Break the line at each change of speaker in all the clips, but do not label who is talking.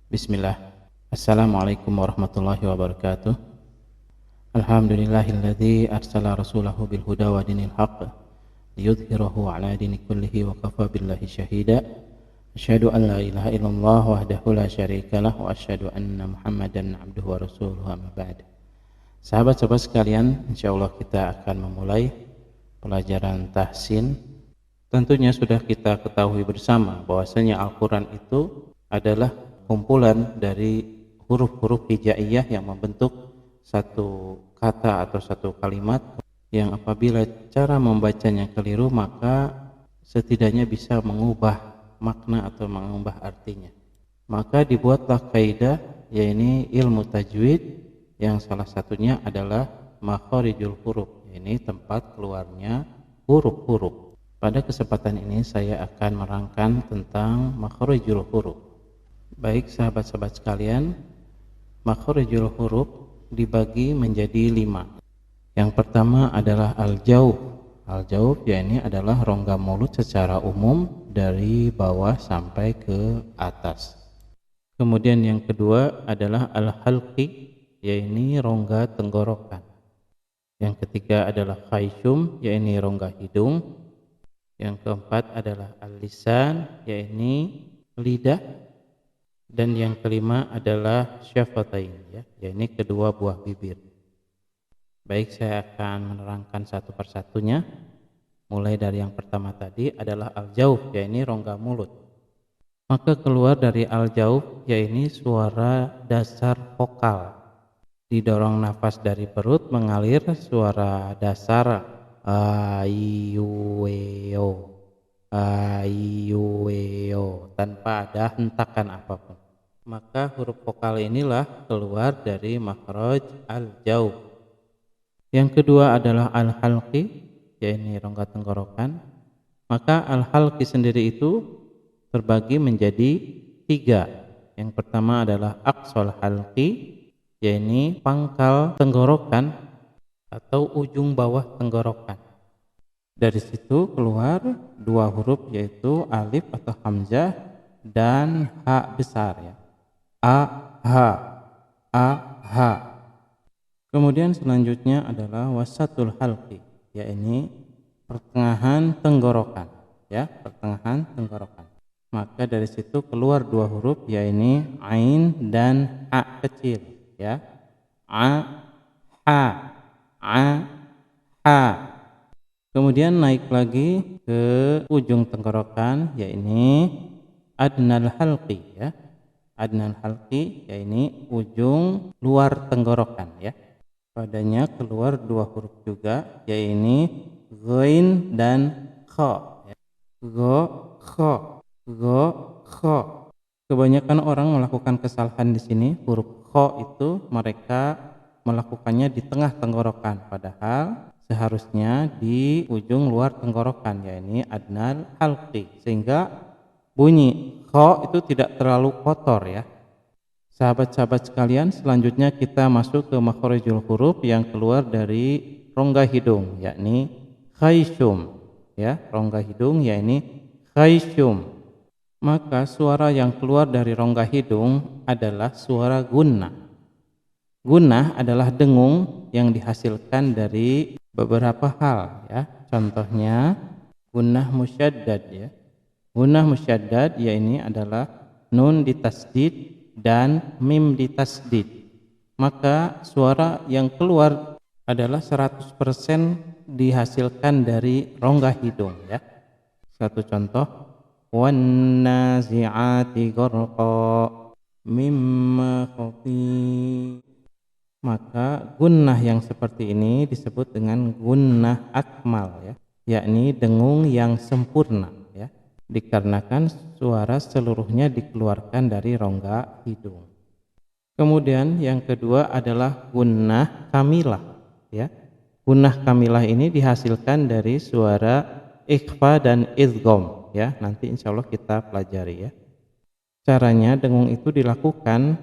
Bismillah. Assalamualaikum warahmatullahi wabarakatuh. Alhamdulillahilladzi arsala rasulahu bil huda wa dinil haqq liyudhhirahu ala dini kullihi wa kafa billahi syahida. Asyhadu an la ilaha illallah wahdahu la syarikalah wa asyhadu anna Muhammadan abduhu wa rasuluhu amma ba'd. Sahabat-sahabat sekalian, insyaallah kita akan memulai pelajaran tahsin. Tentunya sudah kita ketahui bersama bahwasanya Al-Qur'an itu adalah kumpulan dari huruf-huruf hijaiyah yang membentuk satu kata atau satu kalimat yang apabila cara membacanya keliru maka setidaknya bisa mengubah makna atau mengubah artinya. Maka dibuatlah kaidah, yaitu ilmu tajwid, yang salah satunya adalah makharijul huruf, yaitu tempat keluarnya huruf-huruf. Pada kesempatan ini saya akan merangkan tentang makharijul huruf. Baik sahabat-sahabat sekalian, makharijul huruf dibagi menjadi 5. Yang pertama adalah al-jauf. Al-jauf yakni adalah rongga mulut secara umum dari bawah sampai ke atas. Kemudian yang kedua adalah al-halqi, yakni rongga tenggorokan. Yang ketiga adalah khayshum, yakni rongga hidung. Yang keempat adalah al-lisan, yakni lidah. Dan yang kelima adalah syafatain, yakni kedua buah bibir. Baik, saya akan menerangkan satu persatunya. Mulai dari yang pertama tadi adalah al-jauf, yakni rongga mulut. Maka keluar dari al-jauf yakni suara dasar vokal. Didorong nafas dari perut mengalir suara dasar ayuweo. Ayuweo, tanpa ada hentakan apapun. Maka huruf vokal inilah keluar dari makhraj al-jauf. Yang kedua adalah al-halqi, yaitu rongga tenggorokan. Maka al-halqi sendiri itu terbagi menjadi 3. Yang pertama adalah aqsal halqi, yaitu pangkal tenggorokan atau ujung bawah tenggorokan. Dari situ keluar 2 huruf, yaitu alif atau hamzah dan ha besar, a ha. Kemudian selanjutnya adalah wasatul halqi, yakni pertengahan tenggorokan, pertengahan tenggorokan. Maka dari situ keluar 2 huruf, yaitu ain dan ha kecil, a ha. Kemudian naik lagi ke ujung tenggorokan, yaitu adnal halqi, adnal halqi, yaitu ujung luar tenggorokan, Padanya keluar 2 huruf juga, yaitu ghain dan kha, kha. Kebanyakan orang melakukan kesalahan di sini. Huruf kha itu mereka melakukannya di tengah tenggorokan, padahal seharusnya di ujung luar tenggorokan, yaitu adnal halqi, sehingga bunyi kha itu tidak terlalu kotor, Sahabat-sahabat sekalian, selanjutnya kita masuk ke makharijul huruf yang keluar dari rongga hidung, yakni khayshum, rongga hidung yakni khayshum. Maka suara yang keluar dari rongga hidung adalah suara gunnah. Gunnah adalah dengung yang dihasilkan dari beberapa hal, Contohnya gunnah musyaddad, Gunnah musyaddad ini adalah nun ditasdid dan mim ditasdid. Maka suara yang keluar adalah 100% dihasilkan dari rongga hidung, Satu contoh, wan nazi'ati gharqa mimma khati. Maka gunnah yang seperti ini disebut dengan gunnah akmal, yakni dengung yang sempurna, dikarenakan suara seluruhnya dikeluarkan dari rongga hidung. Kemudian yang kedua adalah gunnah kamilah, Gunnah kamilah ini dihasilkan dari suara ikhfa dan idgham, Nanti insyaallah kita pelajari, Caranya dengung itu dilakukan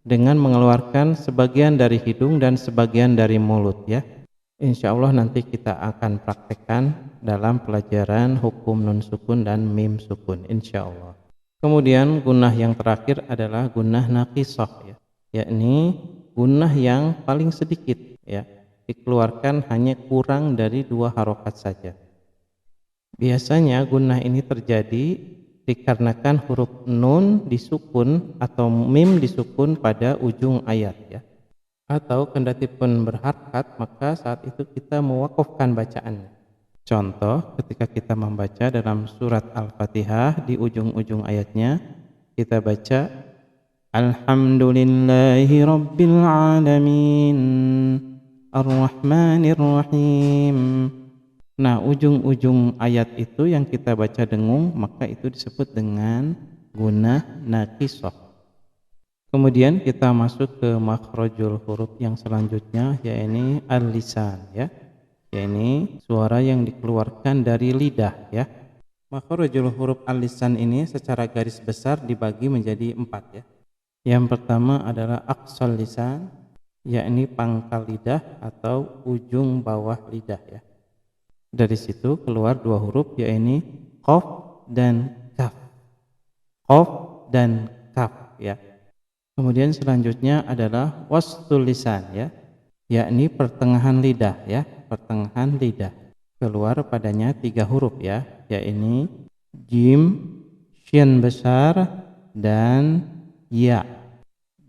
dengan mengeluarkan sebagian dari hidung dan sebagian dari mulut, Insya Allah nanti kita akan praktekkan dalam pelajaran hukum nun sukun dan mim sukun, insya Allah. Kemudian gunnah yang terakhir adalah gunnah naqisah, ya, yakni gunnah yang paling sedikit, ya, dikeluarkan hanya kurang dari 2 harokat saja. Biasanya gunnah ini terjadi dikarenakan huruf nun disukun atau mim disukun pada ujung ayat, ya. Atau kendati pun berharkat, maka saat itu kita mewakafkan bacaannya. Contoh, ketika kita membaca dalam surat Al-Fatihah, di ujung-ujung ayatnya kita baca Alhamdulillahi Rabbil Alamin Ar-Rahmanir Rahim. Nah, ujung-ujung ayat itu yang kita baca dengung, maka itu disebut dengan gunnah naqisah. Kemudian kita masuk ke makhrajul huruf yang selanjutnya, yaitu al-lisan, ya. Ini suara yang dikeluarkan dari lidah, ya. Makhrajul huruf al-lisan ini secara garis besar dibagi menjadi 4, ya. Yang pertama adalah aqsal lisan, yakni pangkal lidah atau ujung bawah lidah, ya. Dari situ keluar 2 huruf, yaitu qaf dan kaf. Qaf dan kaf, ya. Kemudian selanjutnya adalah wastul lisan, ya, yakni pertengahan lidah, ya, pertengahan lidah. Keluar padanya 3 huruf, ya, yaitu jim, shin besar, dan ya.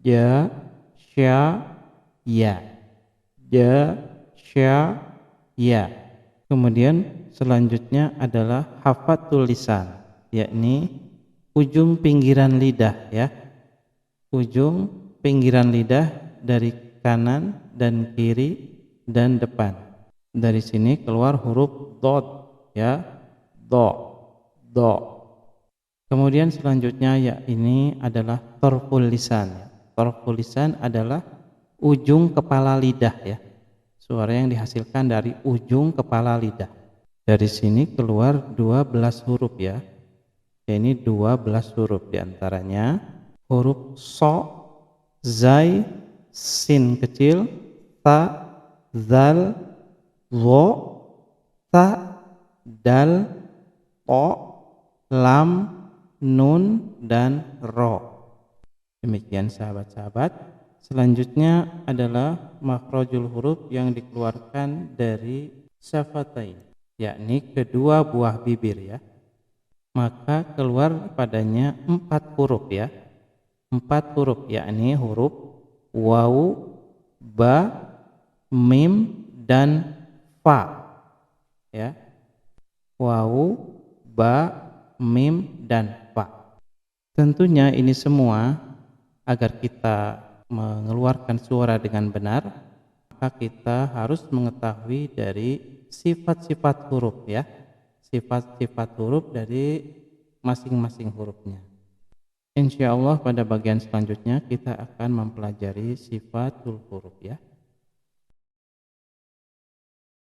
Ja, sya, ya. Ja, sya, ya. Kemudian selanjutnya adalah hafatul lisan, yakni ujung pinggiran lidah, ya. Ujung pinggiran lidah dari kanan dan kiri dan depan. Dari sini keluar huruf dot, ya, do, do. Kemudian selanjutnya, ya, ini adalah torful lisan, ya. Torful lisan adalah ujung kepala lidah, ya. Suara yang dihasilkan dari ujung kepala lidah. Dari sini keluar 12 huruf, ya. Ini 12 huruf, diantaranya huruf so, zai, sin kecil, ta, zal, zo, ta, dal, o, lam, nun, dan ro. Demikian sahabat-sahabat. Selanjutnya adalah makhrajul huruf yang dikeluarkan dari syafatain, yakni kedua buah bibir, ya. Maka keluar padanya 4 huruf, ya. 4 huruf, yakni huruf waw, ba, mim, dan fa, ya. Waw, ba, mim, dan fa. Tentunya ini semua agar kita mengeluarkan suara dengan benar, maka kita harus mengetahui dari sifat-sifat huruf, ya. Sifat-sifat huruf dari masing-masing hurufnya. Insya Allah pada bagian selanjutnya kita akan mempelajari sifatul huruf, ya.